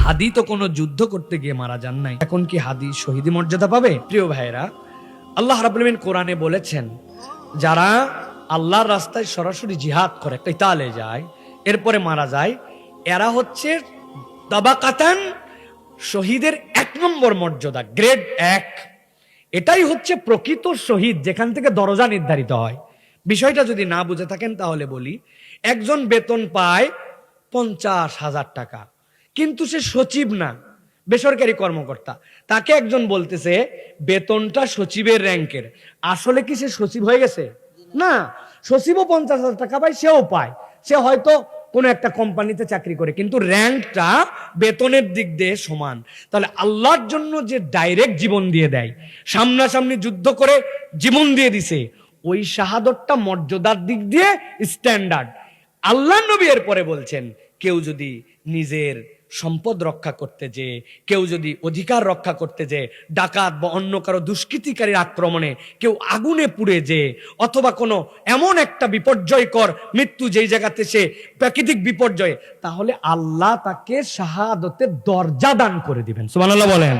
হাদি তো কোনো যুদ্ধ করতে গিয়ে মারা যান নাই, এখন কি হাদি শহীদি মর্যাদা পাবে? প্রিয় ভাইরা, আল্লাহ রাব্বুল আলামিন কোরআনে বলেছেন, যারা আল্লাহর রাস্তায় সরাসরি জিহাদ করে, কিতালে যায়, এরপরে মারা যায়, এরা হচ্ছে তাবাকাতান শহীদের 1 নম্বর মর্যাদা, গ্রেড 1। এটাই হচ্ছে প্রকৃত শহীদ, যেখান থেকে দরজা নির্ধারিত হয়। বিষয়টা যদি না বুঝে থাকেন তাহলে বলি, একজন বেতন পায় 50,000 টাকা, কিন্তু সে সচিব না, বেসরকারি কর্মকর্তা। তাকে একজন বলতেছে বেতনটা সচিবের র্যাঙ্কের, আসলে কি সে সচিব হয়ে গেছে? না, সচিবও 50,000 টাকা পায়, সেও পায়, সে হয়তো কোনো একটা কোম্পানিতে চাকরি করে, কিন্তু র্যাঙ্কটা বেতনের দিক দিয়ে সমান। তাহলে আল্লাহর জন্য যে ডাইরেক্ট জীবন দিয়ে দেয়, সামনাসামনি যুদ্ধ করে জীবন দিয়ে দিছে, ওই শাহাদতটা মর্যাদার দিক দিয়ে স্ট্যান্ডার্ড। আল্লাহ নবী এর পরে বলছেন, কেউ যদি নিজের সম্পদ রক্ষা করতে যে, কেউ যদি অধিকার রক্ষা করতে যে, ডাকাত বা অন্য কারো দুষ্কৃতিকারীর আক্রমণে কেউ আগুনে পুড়ে যে, অথবা কোনো এমন একটা বিপর্যয়কর মৃত্যু যেই জায়গাতে সে প্রাকৃতিক বিপর্যয়, তাহলে আল্লাহ তাকে শাহাদতের দরজা দান করে দিবেন। সুবহানাল্লাহ বলেন।